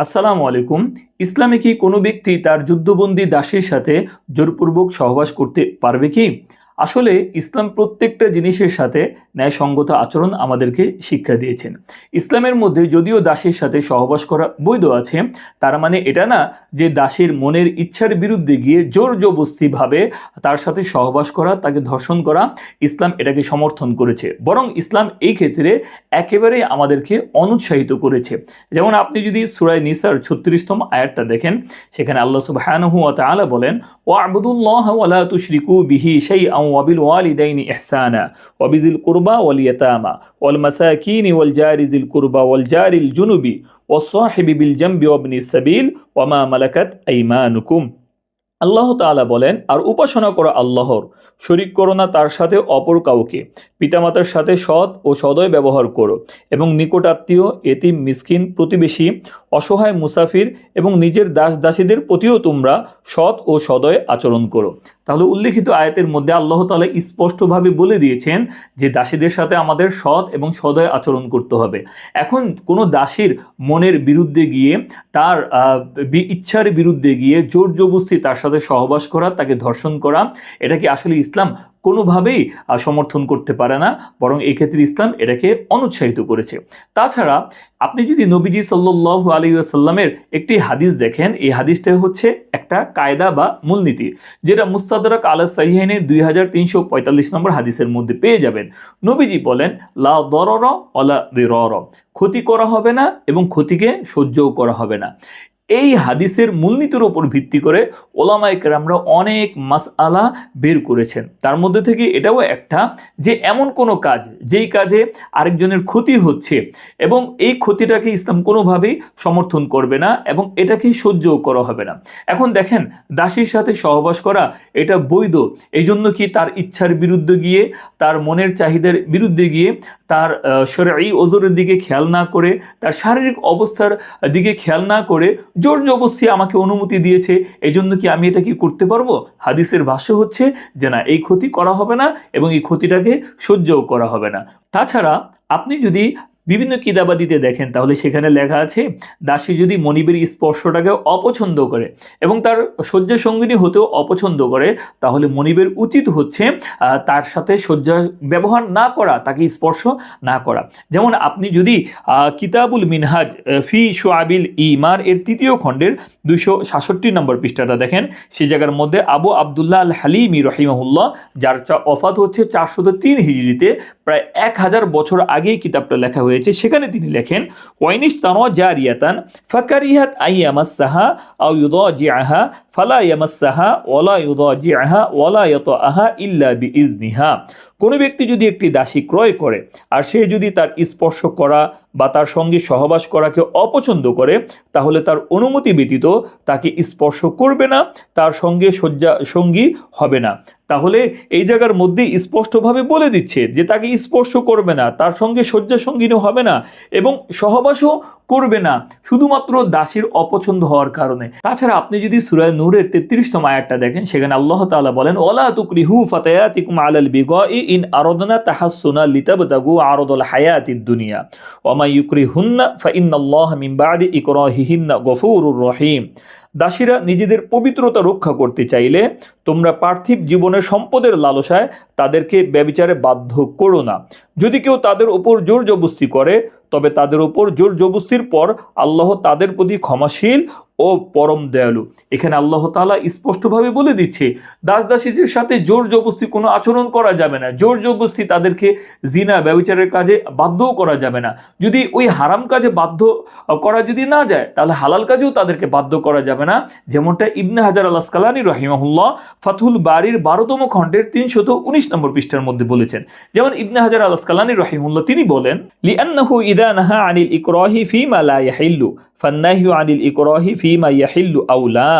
আসসালামু আলাইকুম। ইসলামে কি কোনো ব্যক্তি তার যুদ্ধবন্দী দাসীর সাথে জোরপূর্বক সহবাস করতে পারবে কি? আসলে ইসলাম প্রত্যেকটা জিনিসের সাথে ন্যায়সঙ্গত আচরণ আমাদেরকে শিক্ষা দিয়েছেন। ইসলামের মধ্যে যদিও দাসীর সাথে সহবাস করা বৈধ আছে, তার মানে এটা না যে দাসীর মনের ইচ্ছার বিরুদ্ধে গিয়ে জোর জবরদস্তিভাবে তার সাথে সহবাস করা, তাকে ধর্ষণ করা, ইসলাম এটাকে সমর্থন করেছে। বরং ইসলাম এই ক্ষেত্রে একেবারেই আমাদেরকে অনুৎসাহিত করেছে। যেমন আপনি যদি সূরা নিসার 36তম আয়াতটা দেখেন, সেখানে আল্লাহ সুবহানাহু ওয়া তাআলা বলেন, ওয়া'বুদুল্লাহা ওয়া লা তুশরিকু বিহি শাইআন ওয়া বিল ওয়ালিদাইনি ইহসানা ওয়া বিযিল কুরবা ওয়াল ইয়াতামা ওয়াল মাসাকিনি ওয়াল জারি যিল কুরবা ওয়াল জারিল জুনুবি ওয়াস সাহিবি বিল জামবি ওয়াবনিস সাবিল ওয়া মা মালাকাত আইমানুকুম। আল্লাহ তাআলা বলেন, আর উপাসনা করো আল্লাহর, শরিক করো না তার সাথে অপর কাউকে, পিতামাতার সাথে সৎ ও সদয় ব্যবহার করো, এবং নিকট আত্মীয়, এতিম, মিসকিন, প্রতিবেশী, অসহায় মুসাফির এবং নিজের দাস দাসীদের প্রতিও তোমরা সৎ ও সদয় আচরণ করো। তাহলে উল্লেখিত আয়াতের মধ্যে আল্লাহ তাআলা স্পষ্টভাবে বলে দিয়েছেন যে দাসীদের সাথে আমাদের সৎ এবং সদয় আচরণ করতে হবে। এখন কোনো দাসীর মনের বিরুদ্ধে গিয়ে, তার ইচ্ছার বিরুদ্ধে গিয়ে জোর জবরদস্তি তার সাথে সহবাস করা, তাকে ধর্ষণ করা, এটা কি আসলে ইসলাম কোনোভাবেই সমর্থন করতে পারে না, বরং এই ক্ষেত্রে ইসলাম এটাকে অনুৎসাহিত করেছে। তাছাড়া আপনি যদি নবীজি সাল্লাল্লাহু আলাইহি ওয়াসাল্লামের একটি হাদিস দেখেন, এই হাদিসটা হচ্ছে একটা কায়দা বা মূলনীতি, যেটা মুস্তাদরাক আলা সাহিহাইনের 2345 নম্বর হাদিসের মধ্যে পেয়ে যাবেন। নবীজি বলেন, লা দররা ওয়ালা দিরার, ক্ষতি করা হবে না এবং ক্ষতিকে সহ্যও করা হবে না। এই হাদিসের মূলনীতির উপর ভিত্তি করে ওলামায়ে কেরামরা অনেক মাসআলা বের করেছেন। তার মধ্যে থেকে এটাও একটা, যে এমন কোনো কাজ যেই কাজে আরেকজনের ক্ষতি হচ্ছে এবং এই ক্ষতিটাকে ইসলাম কোনোভাবেই সমর্থন করবে না এবং এটাকে সহ্যও করা হবে না। এখন দেখেন, দাসীর সাথে সহবাস করা এটা বৈধ, এই জন্য কি তার ইচ্ছার বিরুদ্ধে গিয়ে, তার মনের চাহিদার বিরুদ্ধে গিয়ে, তার শরঈ ওজরের দিকে খেয়াল না করে, তার শারীরিক অবস্থার দিকে খেয়াল না করে জোর জবরদস্তি আমাকে অনুমতি দিয়েছে, এই জন্য কি আমি এটা কি করতে পারবো? হাদিসের ভাষ্য হচ্ছে যে না, এই ক্ষতি করা হবে না এবং এই ক্ষতিটাকে সহ্যও করা হবে না। তাছাড়া আপনি যদি বিভিন্ন কিতাবাদিতে দেখেন, তাহলে সেখানে লেখা আছে, দাসী যদি মনিবের স্পর্শটাকে অপছন্দ করে এবং তার শয্যা সঙ্গিনী হতেও অপছন্দ করে, তাহলে মনিবের উচিত হচ্ছে তার সাথে শয্যা ব্যবহার না করা, তাকে স্পর্শ না করা। যেমন আপনি যদি কিতাবুল মিনহাজ ফি শুআবিল ঈমান এর 3য় খণ্ডের 266 নম্বর পৃষ্ঠাটা দেখেন, সে জায়গার মধ্যে আবু আব্দুল্লাহ আল হালিমি রহিমাহুল্লাহ, যার ওফাত হচ্ছে 403 হিজরিতে, প্রায় 1000 বছর আগেই কিতাবটা লেখা হয়েছে। সেখানে তিনি লেখেন, ওয়াইনিস তানো জারিয়াতান ফাকারিহাত আইয়ামাসসাহা আও ইউদাজিআহা ফালা ইয়ামাসসাহা ওয়ালা ইউদাজিআহা ওয়ালা ইয়াতাআহা ইল্লা বিইজনিহা। কোনো ব্যক্তি যদি একটি দাসী ক্রয় করে আর সে যদি তার স্পর্শ করা বা তার সঙ্গে সহবাস করাকে অপছন্দ করে, তাহলে তার অনুমতি ব্যতীত তাকে স্পর্শ করবে না, তার সঙ্গে শয্যা সঙ্গী হবে না। তাহলে এই জায়গার মধ্যে স্পষ্টভাবে বলে দিচ্ছে যে তাকে স্পর্শ করবে না, তার সঙ্গে শয্যা সঙ্গীও হবে না এবং সহবাসও করবে না, শুধুমাত্র দাসীর অপছন্দ হওয়ার কারণে। তাছাড়া আপনি যদি সূরা নূরের 33তম আয়াতটা দেখেন, সেখানে আল্লাহ তাআলা বলেন, ওয়ালা তুকরিহু ফাতায়াতিকুম আলাল বিগাই ইন আরাদনা তাহাসসুনা লিতাবতাগু আরাদাল হায়াতিদ দুনিয়া ওয়া মা ইউকরিহুন্না ফা ইন্নাল্লাহা মিন বা'দি ইকরাহিহিন্না গফুরুর রহিম। দাসীরা নিজেদের পবিত্রতা রক্ষা করতে চাইলে তোমরা পার্থিব জীবনের সম্পদের লালসায় তাদেরকে ব্যভিচারে বাধ্য করো না। যদি কেউ তাদের উপর জোর জবরদস্তি করে, তবে তাদের উপর জোর জবরদস্তির পর আল্লাহ তাদের প্রতি ক্ষমাশীল ও পরম দয়ালু। এখানে আল্লাহ তাআলা স্পষ্টভাবে বলে দিচ্ছে, দাস দাসীদের সাথে জোর জবরদস্তি কোনো আচরণ করা যাবে না, জোর জবরদস্তি তাদেরকে জিনা ব্যভিচারের কাজে বাধ্যও করা যাবে না। যদি ওই হারাম কাজে বাধ্য করা যদি না যায়, তাহলে হালাল কাজেও তাদেরকে বাধ্য করা যাবে না, যেমনটা ইবনে হাজার আল আসকালানী রাহিমাহুল্লাহ ফাতহুল বারির 12তম খণ্ডের 319 নম্বর পৃষ্ঠার মধ্যে বলেছেন। যেমন ইবনে হাজার আল আসকালানী রাহিমাহুল্লাহ তিনি বলেন, লিআন্নাহু ইযা নাহা আনিল ইকরাহি ফিমা লা ইয়াহিল্লু ফান্নাহয়ু আনিল ইকরাহি ফিমা ইয়াহিল্লু আওলা,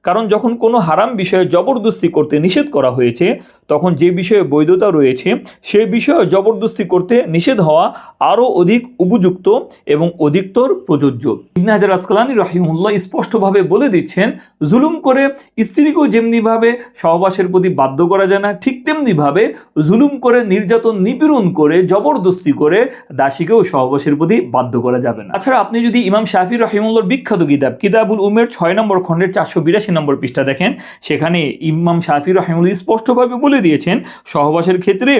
কারণ যখন কোনো হারাম বিষয়ে জবরদস্তি করতে নিষেধ করা হয়েছে, তখন যে বিষয়ে বৈধতা রয়েছে সেই বিষয়ে জবরদস্তি করতে নিষেধ হওয়া আরও অধিক উপযুক্ত এবং অধিকতর প্রযোজ্য। ইবনে হাজার আসকালানী রাহিমাহুল্লাহ স্পষ্টভাবে বলে দিচ্ছেন, জুলুম করে স্ত্রীকেও যেমনিভাবে সহবাসের প্রতি বাধ্য করা যায় না, ঠিক তেমনিভাবে জুলুম করে, নির্যাতন নিপীড়ন করে, জবরদস্তি করে দাসীকেও সহবাসের প্রতি বাধ্য করা যাবে না। তাছাড়া আপনি যদি ইমাম শাফি রাহিমাহুল্লাহর বিখ্যাত কিতাবুল উমের 6 নম্বর খণ্ডের 482 নম্বর পৃষ্ঠা দেখেন, সেখানে ইমাম শাফি রাহিমাহুল্লাহ স্পষ্টভাবে বলে দিয়েছেন সহবাসের ক্ষেত্রে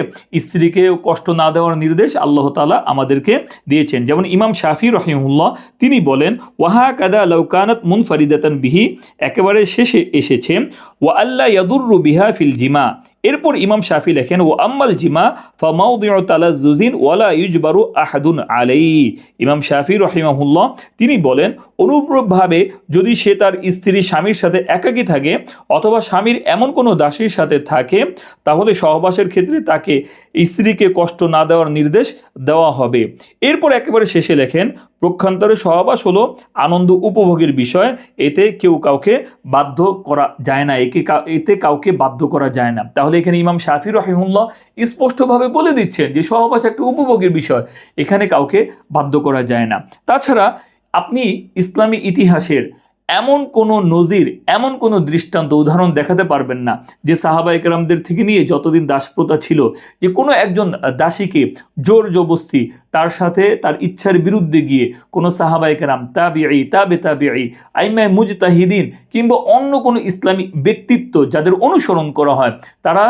স্ত্রীকে কষ্ট না দেওয়ার নির্দেশ আল্লাহ তাআলা আমাদেরকে দিয়েছেন। যেমন ইমাম শাফি রাহিমাহুল্লাহ তিনি বলেন, ওয়াহা কাদা লাউ কানাত মুনফারিদাতান বিহি, একেবারে শেষে এসেছে ওয়া আল্লা ইয়াদুররু বিহা ফিল জিমা। এরপর ইমাম শাফি লেখেন, ও আম্মাল জিমা ফামাউদিউ তালাজ্জুজিন ওয়ালা ইউজবারু আহাদুন আলাইহি। ইমাম শাফি রাহিমাহুল্লাহ তিনি বলেন, অনুরূপভাবে যদি সে তার স্ত্রী স্বামীর সাথে একাকী থাকে অথবা স্বামীর এমন কোনো দাসীর সাথে থাকে, তাহলে সহবাসের ক্ষেত্রে তাকে স্ত্রীকে কষ্ট না দেওয়ার নির্দেশ দেওয়া হবে। এরপর একেবারে শেষে লেখেন, পক্ষান্তরে সহবাস হলো আনন্দ উপভোগের বিষয়, এতে কেউ কাউকে বাধ্য করা যায় না, এতে কাউকে বাধ্য করা যায় না। তাহলে এখানে ইমাম শাফি রাহিমাহুল্লাহ স্পষ্টভাবে বলে দিচ্ছেন যে সহবাস একটা উপভোগের বিষয়, এখানে কাউকে বাধ্য করা যায় না। তাছাড়া আপনি ইসলামী ইতিহাসের এমন কোনো নজির, এমন কোনো দৃষ্টান্ত, উদাহরণ দেখাতে পারবেন না যে সাহাবায়ে কেরামদের থেকে নিয়ে যতদিন দাসপ্রথা ছিল, যে কোনো একজন দাসীকে জোর জবরদস্তি তার সাথে তার ইচ্ছার বিরুদ্ধে গিয়ে কোনো সাহাবায়ে কেরাম, তাবিঈ, তাবিঈ, আইমায়ে মুজতাহিদিন কিংবা অন্য কোনো ইসলামী ব্যক্তিত্ব যাদের অনুসরণ করা হয়, তারা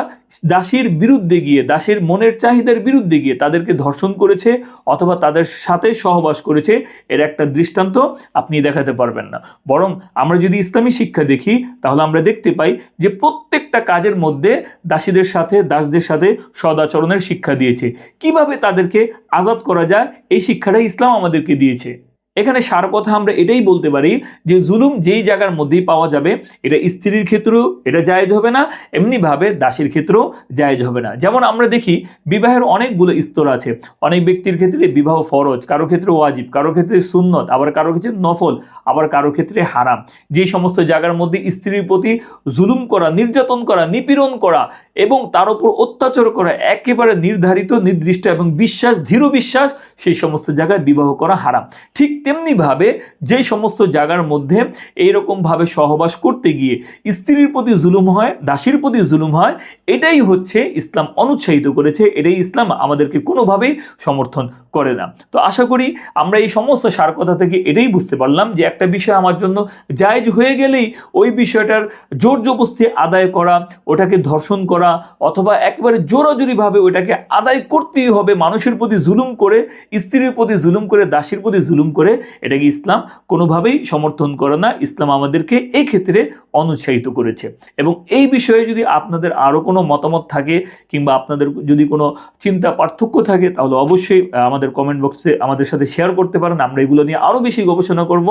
দাসীর বিরুদ্ধে গিয়ে, দাসের মনের চাহিদার বিরুদ্ধে গিয়ে তাদেরকে ধর্ষণ করেছে অথবা তাদের সাথে সহবাস করেছে, এর একটা দৃষ্টান্ত আপনি দেখাতে পারবেন না। বরং আমরা যদি ইসলামী শিক্ষা দেখি তাহলে আমরা দেখতে পাই যে প্রত্যেকটা কাজের মধ্যে দাসীদের সাথে, দাসদের সাথে সদাচরণের শিক্ষা দিয়েছে। কিভাবে তাদেরকে আজাদ করা যায় এই শিক্ষাটাই ইসলাম আমাদেরকে দিয়েছে। এখানে সার কথা আমরা এটাই বলতে পারি যে জুলুম যেই জায়গার মধ্যেই পাওয়া যাবে, এটা স্ত্রীর ক্ষেত্রেও এটা জায়েজ হবে না, এমনিভাবে দাসীর ক্ষেত্রেও জায়েজ হবে না। যেমন আমরা দেখি বিবাহের অনেকগুলো স্তর আছে। অনেক ব্যক্তির ক্ষেত্রে বিবাহ ফরজ, কারো ক্ষেত্রে ওয়াজিব, কারো ক্ষেত্রে সুন্নত, আবার কারো ক্ষেত্রে নফল, আবার কারো ক্ষেত্রে হারাম। যে সমস্ত জায়গার মধ্যে স্ত্রীর প্রতি জুলুম করা, নির্যাতন করা, নিপীড়ন করা এবং তার উপর অত্যাচার করা একেবারে নির্ধারিত, নির্দিষ্ট এবং বিশ্বাস, দৃঢ় বিশ্বাস, সেই সমস্ত জায়গায় বিবাহ করা হারাম। ঠিক তেমনিভাবে যে সমস্ত জায়গার মধ্যে এইরকমভাবে সহবাস করতে গিয়ে স্ত্রীর প্রতি জুলুম হয়, দাসীর প্রতি জুলুম হয়, এটাই হচ্ছে ইসলাম অনুৎসাহিত করেছে, এটাই ইসলাম আমাদেরকে কোনোভাবেই সমর্থন করে না। তো আশা করি আমরা এই সমস্ত সার কথা থেকে এটাই বুঝতে পারলাম যে একটা বিষয় আমার জন্য জায়েজ হয়ে গেলেই ওই বিষয়টার জোর জবরদস্তি আদায় করা, ওটাকে ধর্ষণ করা অথবা একেবারে জোরাজুরিভাবে ওইটাকে আদায় করতেই হবে, মানুষের প্রতি জুলুম করে, স্ত্রীর প্রতি জুলুম করে, দাসীর প্রতি জুলুম করে, এটাকে ইসলাম কোনোভাবেই সমর্থন করে না। ইসলাম আমাদেরকে এই ক্ষেত্রে অনুৎসাহিত করেছে। এবং এই বিষয়ে যদি আপনাদের আরও কোনো মতামত থাকে কিংবা আপনাদের যদি কোনো চিন্তা পার্থক্য থাকে, তাহলে অবশ্যই আমাদের কমেন্ট বক্সে আমাদের সাথে শেয়ার করতে পারেন। আমরা এগুলো নিয়ে আরও বেশি গবেষণা করব।